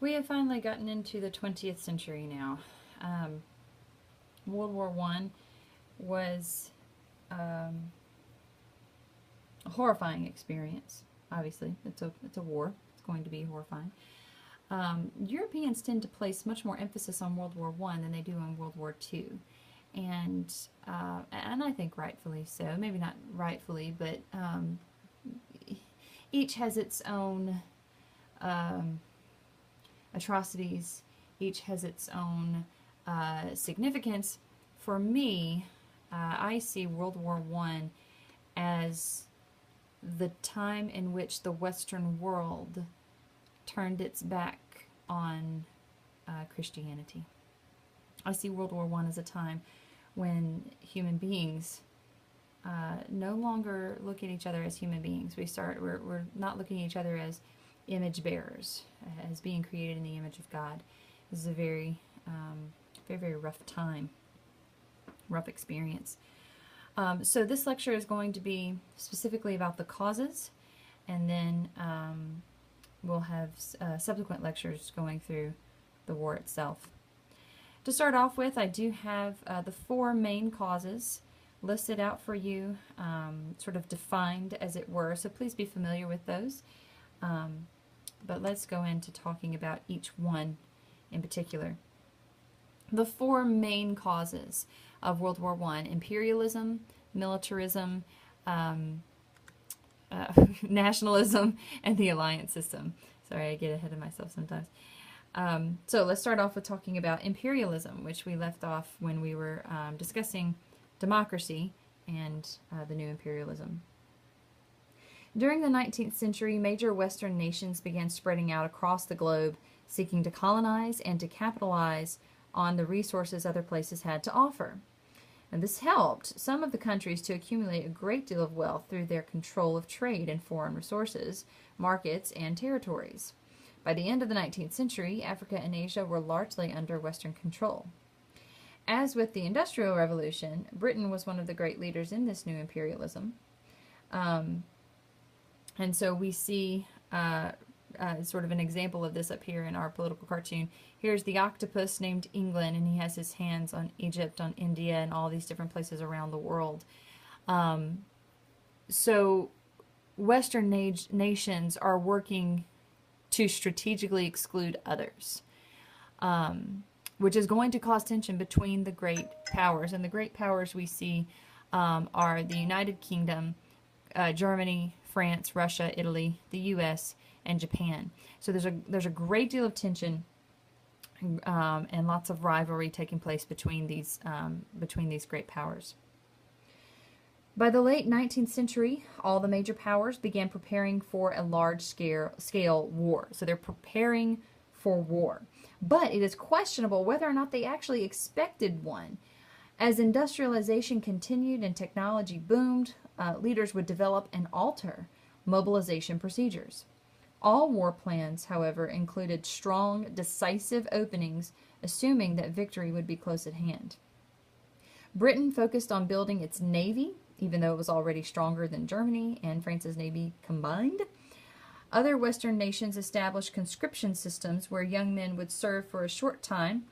We have finally gotten into the 20th century now. World War I was um, a horrifying experience. Obviously, it's a war. It's going to be horrifying. Europeans tend to place much more emphasis on World War I than they do on World War II, and I think rightfully so. Maybe not rightfully, but each has its own um, atrocities. Each has its own significance. For me, I see World War I as the time in which the Western world turned its back on Christianity. I see World War I as a time when human beings no longer look at each other as human beings. We're not looking at each other as image bearers, as being created in the image of God. This is a very, very rough time, rough experience. So this lecture is going to be specifically about the causes, and then we'll have subsequent lectures going through the war itself. To start off with, I do have the four main causes listed out for you, sort of defined as it were, so please be familiar with those. But let's go into talking about each one in particular. The four main causes of World War I: imperialism, militarism, nationalism, and the alliance system. Sorry, I get ahead of myself sometimes. So let's start off with talking about imperialism, which we left off when we were discussing democracy and the new imperialism. During the 19th century, major Western nations began spreading out across the globe, seeking to colonize and to capitalize on the resources other places had to offer. And this helped some of the countries to accumulate a great deal of wealth through their control of trade and foreign resources, markets, and territories. By the end of the 19th century, Africa and Asia were largely under Western control. As with the Industrial Revolution, Britain was one of the great leaders in this new imperialism. And so we see sort of an example of this up here in our political cartoon. Here's the octopus named England, and he has his hands on Egypt, on India, and all these different places around the world. So Western nations are working to strategically exclude others, which is going to cause tension between the great powers. And the great powers we see are the United Kingdom, Germany, France, Russia, Italy, the U.S., and Japan. So there's a great deal of tension and lots of rivalry taking place between these great powers. By the late 19th century, all the major powers began preparing for a large-scale war. So they're preparing for war. But it is questionable whether or not they actually expected one. As industrialization continued and technology boomed, leaders would develop and alter mobilization procedures. All war plans, however, included strong, decisive openings, assuming that victory would be close at hand. Britain focused on building its navy, even though it was already stronger than Germany and France's navy combined. Other Western nations established conscription systems where young men would serve for a short time,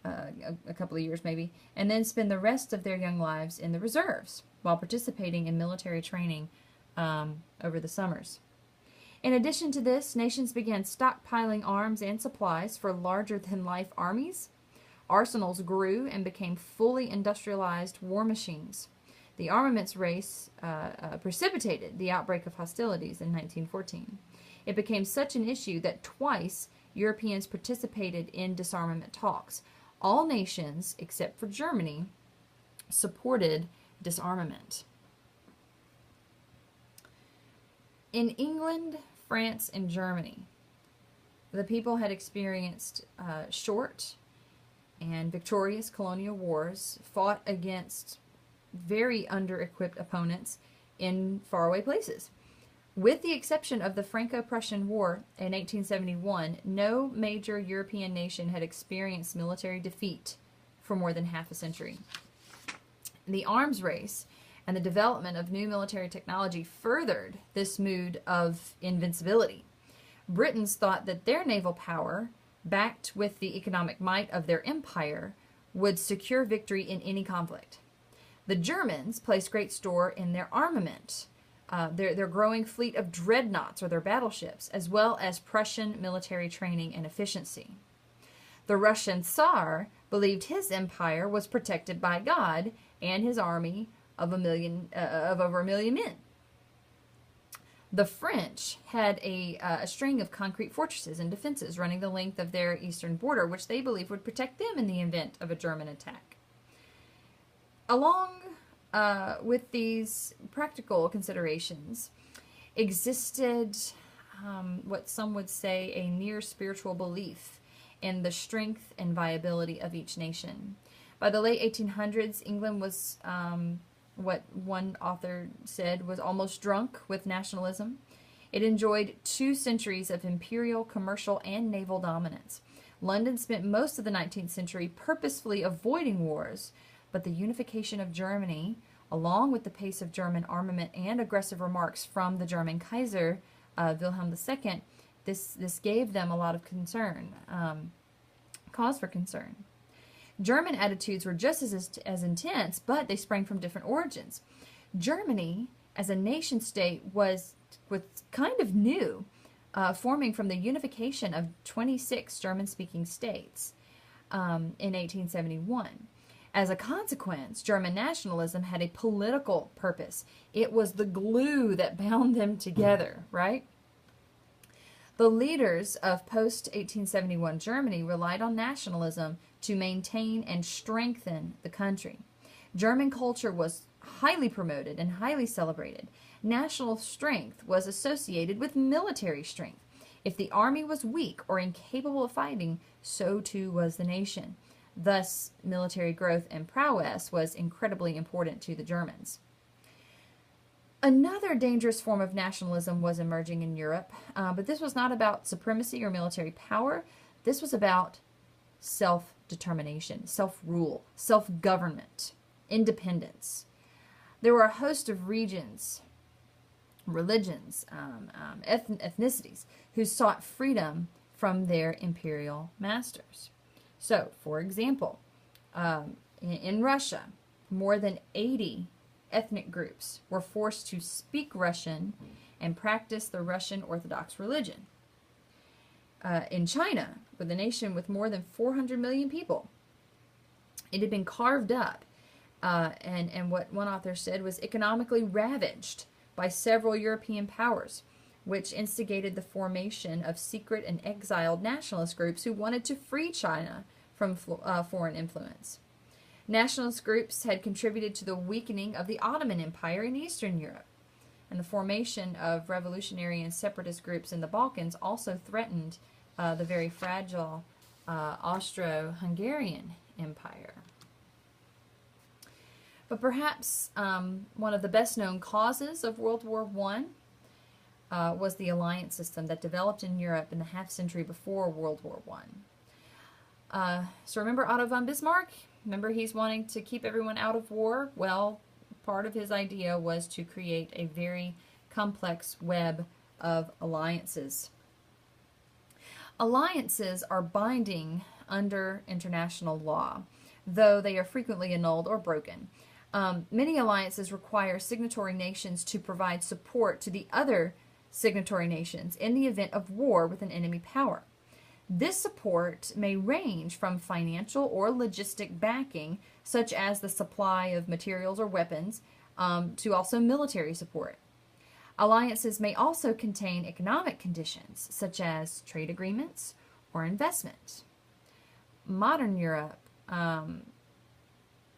a couple of years maybe, and then spend the rest of their young lives in the reserves while participating in military training over the summers. In addition to this, nations began stockpiling arms and supplies for larger-than-life armies. Arsenals grew and became fully industrialized war machines. The armaments race precipitated the outbreak of hostilities in 1914. It became such an issue that twice Europeans participated in disarmament talks. All nations, except for Germany, supported disarmament. In England, France, and Germany, the people had experienced short and victorious colonial wars, fought against very under-equipped opponents in faraway places. With the exception of the Franco-Prussian War in 1871, no major European nation had experienced military defeat for more than half a century. The arms race and the development of new military technology furthered this mood of invincibility. Britons thought that their naval power backed with the economic might of their empire, would secure victory in any conflict. The Germans placed great store in their armament, their growing fleet of dreadnoughts or their battleships, as well as Prussian military training and efficiency. The Russian Tsar believed his empire was protected by God and his army of over 1,000,000 men. The French had a string of concrete fortresses and defenses running the length of their eastern border, which they believed would protect them in the event of a German attack. Along with these practical considerations, existed what some would say a near spiritual belief in the strength and viability of each nation. By the late 1800s, England was what one author said was almost drunk with nationalism. It enjoyed 2 centuries of imperial, commercial, and naval dominance. London spent most of the 19th century purposefully avoiding wars, but the unification of Germany, along with the pace of German armament and aggressive remarks from the German Kaiser, Wilhelm II, this gave them a lot of concern, cause for concern. German attitudes were just as intense, but they sprang from different origins. Germany, as a nation state, was kind of new, forming from the unification of 26 German-speaking states in 1871. As a consequence, German nationalism had a political purpose. It was the glue that bound them together, right? The leaders of post-1871 Germany relied on nationalism to maintain and strengthen the country. German culture was highly promoted and highly celebrated. National strength was associated with military strength. If the army was weak or incapable of fighting, so too was the nation. Thus, military growth and prowess was incredibly important to the Germans. Another dangerous form of nationalism was emerging in Europe, but this was not about supremacy or military power. This was about self-determination, self-rule, self-government, independence. There were a host of regions, religions, ethnicities who sought freedom from their imperial masters. So, for example, in Russia, more than 80 ethnic groups were forced to speak Russian and practice the Russian Orthodox religion. In China, with a nation with more than 400 million people, it had been carved up, and what one author said was economically ravaged by several European powers, which instigated the formation of secret and exiled nationalist groups who wanted to free China from foreign influence. Nationalist groups had contributed to the weakening of the Ottoman Empire in Eastern Europe, and the formation of revolutionary and separatist groups in the Balkans also threatened the very fragile Austro-Hungarian Empire. But perhaps one of the best-known causes of World War I was the alliance system that developed in Europe in the half-century before World War I. So remember Otto von Bismarck? Remember he's wanting to keep everyone out of war? Well, part of his idea was to create a very complex web of alliances. Alliances are binding under international law, though they are frequently annulled or broken. Many alliances require signatory nations to provide support to the other signatory nations in the event of war with an enemy power. This support may range from financial or logistic backing, such as the supply of materials or weapons, to also military support. Alliances may also contain economic conditions, such as trade agreements or investment. Modern Europe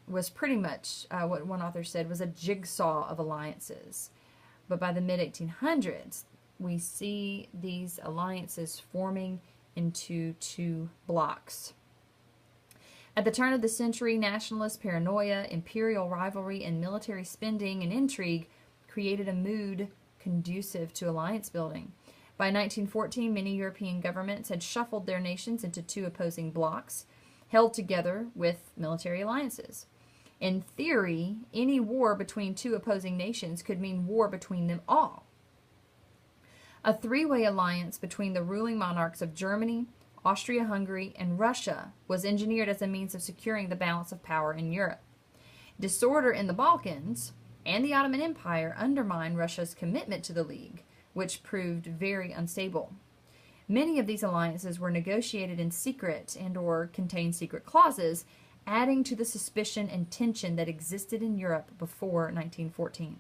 was pretty much, what one author said, was a jigsaw of alliances. But by the mid-1800s, we see these alliances forming into 2 blocks. At the turn of the century, nationalist paranoia, imperial rivalry, and military spending and intrigue created a mood conducive to alliance building. By 1914, many European governments had shuffled their nations into 2 opposing blocs, held together with military alliances. In theory, any war between 2 opposing nations could mean war between them all. A 3-way alliance between the ruling monarchs of Germany, Austria-Hungary, and Russia was engineered as a means of securing the balance of power in Europe. Disorder in the Balkans and the Ottoman Empire undermined Russia's commitment to the League, which proved very unstable. Many of these alliances were negotiated in secret and/or contained secret clauses, adding to the suspicion and tension that existed in Europe before 1914.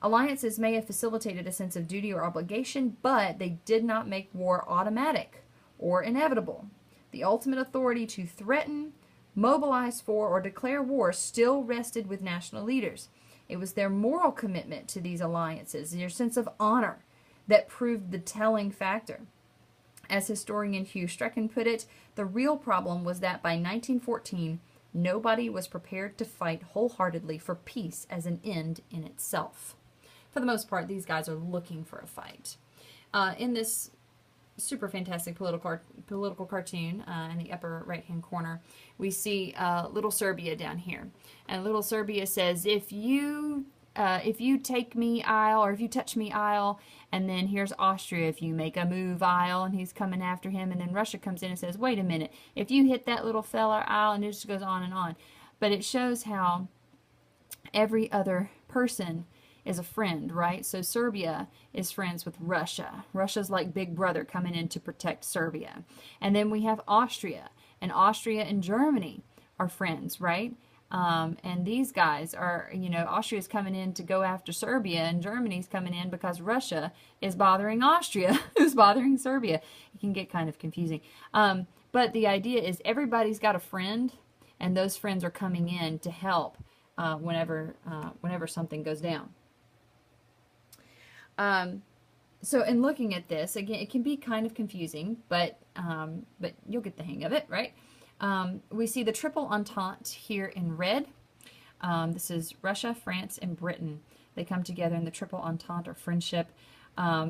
Alliances may have facilitated a sense of duty or obligation, but they did not make war automatic or inevitable. The ultimate authority to threaten, mobilize for, or declare war still rested with national leaders. It was their moral commitment to these alliances, their sense of honor, that proved the telling factor. As historian Hugh Strecken put it, the real problem was that by 1914, nobody was prepared to fight wholeheartedly for peace as an end in itself. For the most part, these guys are looking for a fight. In this super fantastic political cartoon in the upper right-hand corner, we see little Serbia down here. And little Serbia says, if you take me, I'll, or if you touch me, I'll. And then here's Austria, if you make a move, I'll, and he's coming after him. And then Russia comes in and says, wait a minute, if you hit that little fella, I'll, and it just goes on and on. But it shows how every other person is a friend, right? So Serbia is friends with Russia. Russia's like Big Brother coming in to protect Serbia. And then we have Austria, and Austria and Germany are friends, right? And these guys are, Austria's coming in to go after Serbia, and Germany's coming in because Russia is bothering Austria, who's bothering Serbia. It can get kind of confusing. But the idea is everybody's got a friend, and those friends are coming in to help whenever something goes down. So in looking at this, again, it can be kind of confusing, but you'll get the hang of it, right? We see the Triple Entente here in red. This is Russia, France, and Britain. They come together in the Triple Entente, or friendship.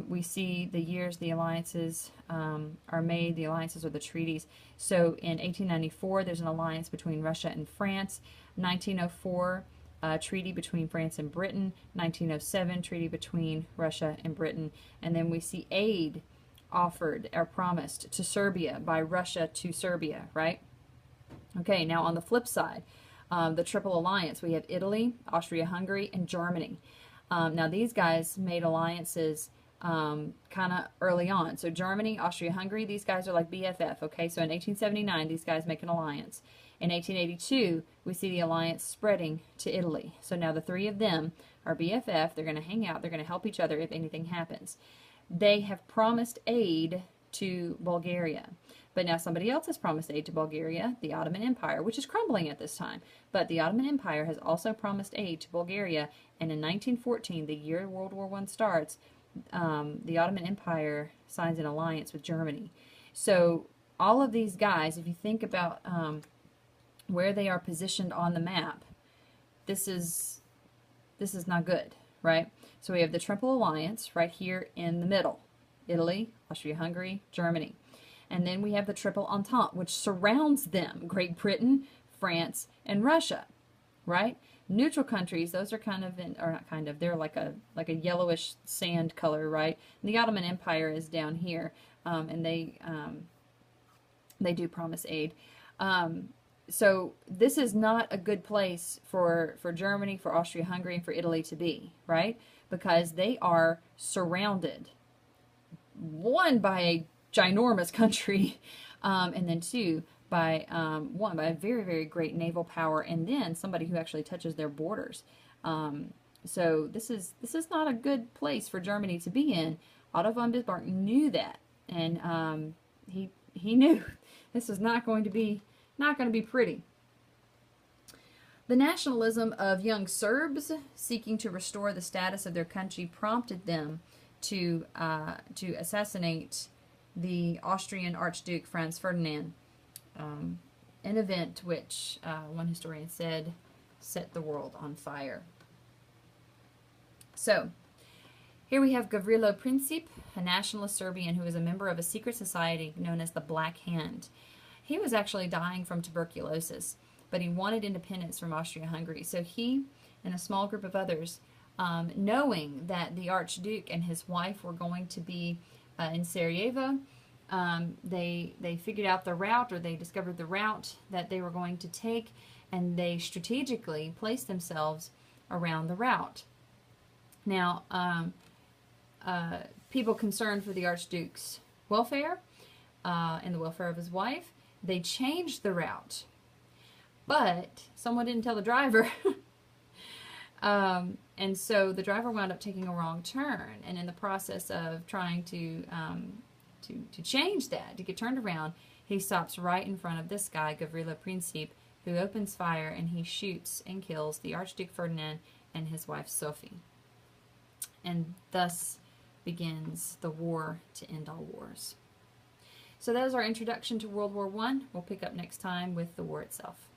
We see the years the alliances are made, the alliances or the treaties. So in 1894, there's an alliance between Russia and France. 1904, treaty between France and Britain. 1907, treaty between Russia and Britain. And then we see aid offered or promised to Serbia by Russia to Serbia, right? Okay, now on the flip side, the Triple Alliance, we have Italy, Austria-Hungary, and Germany. Now these guys made alliances kind of early on. So Germany, Austria-Hungary, these guys are like BFF, okay? So in 1879, these guys make an alliance. In 1882, we see the alliance spreading to Italy. So now the three of them are BFF. They're going to hang out. They're going to help each other if anything happens. They have promised aid to Bulgaria. But now somebody else has promised aid to Bulgaria, the Ottoman Empire, which is crumbling at this time. But the Ottoman Empire has also promised aid to Bulgaria. And in 1914, the year World War I starts, the Ottoman Empire signs an alliance with Germany. So all of these guys, if you think about where they are positioned on the map, this is not good, right? So we have the Triple Alliance right here in the middle. Italy, Austria-Hungary, Germany. And then we have the Triple Entente, which surrounds them, Great Britain, France, and Russia, right? Neutral countries, those are kind of, or not kind of, they're like a yellowish sand color, right? And the Ottoman Empire is down here, and they do promise aid. So this is not a good place for Germany, for Austria-Hungary, and for Italy to be, right? Because they are surrounded, one, by a ginormous country, and then two, by by a very, very great naval power, and then somebody who actually touches their borders. So this is not a good place for Germany to be in. Otto von Bismarck knew that, and he knew this was not going to be pretty. The nationalism of young Serbs seeking to restore the status of their country prompted them to assassinate the Austrian Archduke Franz Ferdinand, an event which one historian said set the world on fire. So here we have Gavrilo Princip, a nationalist Serbian who was a member of a secret society known as the Black Hand. He was actually dying from tuberculosis, but he wanted independence from Austria-Hungary. So he and a small group of others, knowing that the Archduke and his wife were going to be in Sarajevo, they figured out the route, or they discovered the route that they were going to take, and they strategically placed themselves around the route. Now, people concerned for the Archduke's welfare and the welfare of his wife, they changed the route. But someone didn't tell the driver. And so the driver wound up taking a wrong turn. And in the process of trying to change that, to get turned around, he stops right in front of this guy, Gavrilo Princip, who opens fire, and he shoots and kills the Archduke Ferdinand and his wife Sophie. And thus begins the war to end all wars. So that was our introduction to World War I. We'll pick up next time with the war itself.